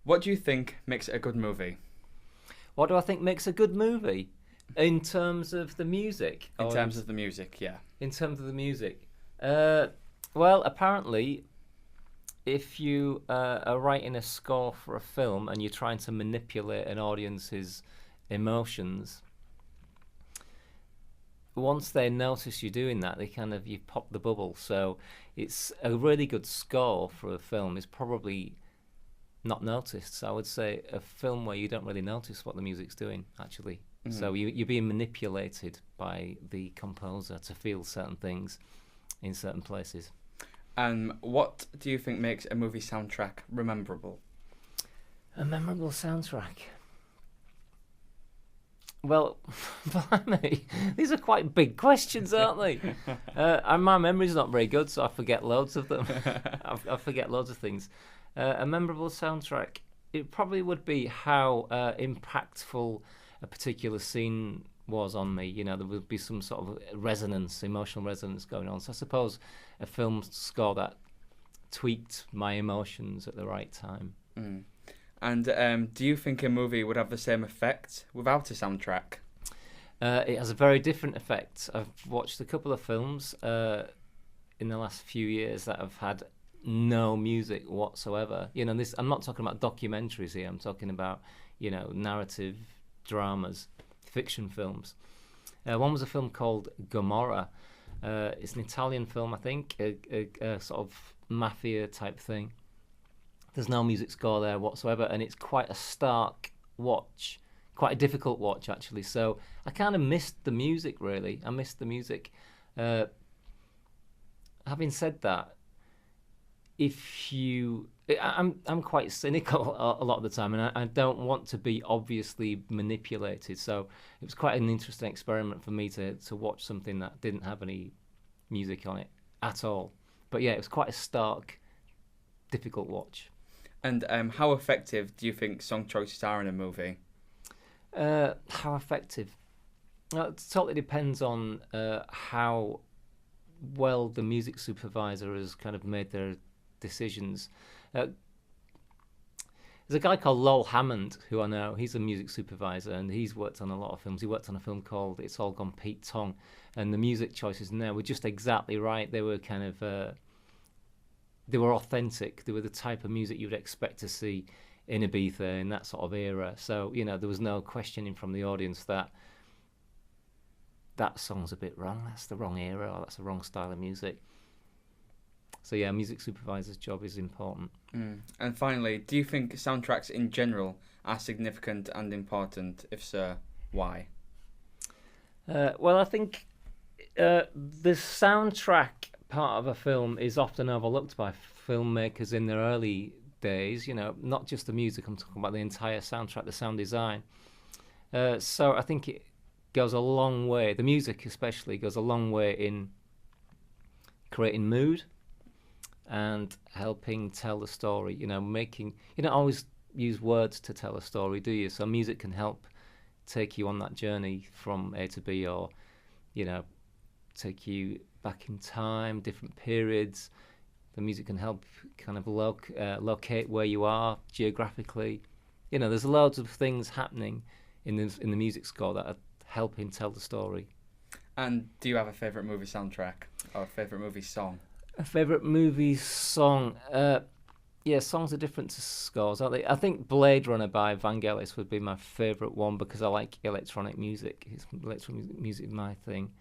What do you think makes it a good movie? What do I think makes a good movie? In terms of the music? In terms of the music, yeah. In terms of the music. Well, apparently, if you are writing a score for a film and you're trying to manipulate an audience's emotions, once they notice you doing that, you pop the bubble. So it's a really good score for a film is probably not noticed. So I would say a film where you don't really notice what the music's doing, actually. Mm-hmm. So you're being manipulated by the composer to feel certain things in certain places. What do you think makes a movie soundtrack memorable? A memorable soundtrack? Well, blimey, these are quite big questions, aren't they? And my memory's not very good, so I forget loads of them. I forget loads of things. A memorable soundtrack, it probably would be how impactful a particular scene was on me. There would be some sort of emotional resonance going on. So I suppose a film score that tweaked my emotions at the right time. Mm. And do you think a movie would have the same effect without a soundtrack? It has a very different effect. I've watched a couple of films in the last few years that have had no music whatsoever. I'm not talking about documentaries here. I'm talking about, narrative dramas, fiction films. One was a film called Gomorrah. It's an Italian film, I think, a sort of mafia type thing. There's no music score there whatsoever, and it's quite a stark watch, quite a difficult watch, actually. So I kind of missed the music, really. I missed the music. Having said that, I'm quite cynical a lot of the time, and I don't want to be obviously manipulated. So it was quite an interesting experiment for me to watch something that didn't have any music on it at all. But yeah, it was quite a stark, difficult watch. And how effective do you think song choices are in a movie? How effective? Well, it totally depends on how well the music supervisor has kind of made their decisions. There's a guy called Lowell Hammond who I know. He's a music supervisor and he's worked on a lot of films. He worked on a film called It's All Gone Pete Tong, and the music choices in there were just exactly right. They were kind of they were authentic. They were the type of music you would expect to see in Ibiza in that sort of era. So there was no questioning from the audience that song's a bit wrong. That's the wrong era, or that's the wrong style of music. So yeah, music supervisor's job is important. Mm. And finally, do you think soundtracks in general are significant and important? If so, why? Well, I think the soundtrack part of a film is often overlooked by filmmakers in their early days. Not just the music. I'm talking about the entire soundtrack, the sound design. So I think it goes a long way. The music, especially, goes a long way in creating mood and helping tell the story. Making you don't always use words to tell a story, do you? So music can help take you on that journey from A to B, or take you back in time, different periods. The music can help kind of locate where you are geographically. There's loads of things happening in the music score that are helping tell the story. And do you have a favourite movie soundtrack or a favourite movie song? A favourite movie song? Yeah, songs are different to scores, aren't they? I think Blade Runner by Vangelis would be my favourite one because I like electronic music. Electronic music is my thing.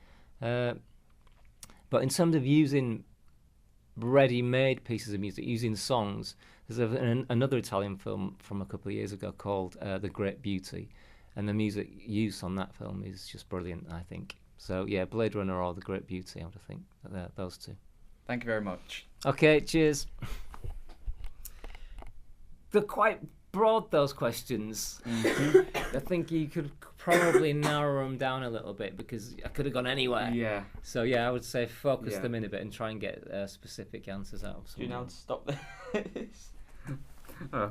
But in terms of using ready-made pieces of music, using songs, there's another Italian film from a couple of years ago called The Great Beauty, and the music use on that film is just brilliant, I think. So yeah, Blade Runner or The Great Beauty, I would think. Those two. Thank you very much. Okay, cheers. They're quite broad, those questions. Mm-hmm. I think you could probably narrow them down a little bit because I could have gone anywhere. Yeah. So yeah, I would say focus them in a bit and try and get specific answers out of someone. Do you now stop this?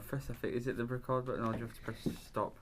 First I think, is it the record button or do you have to press stop?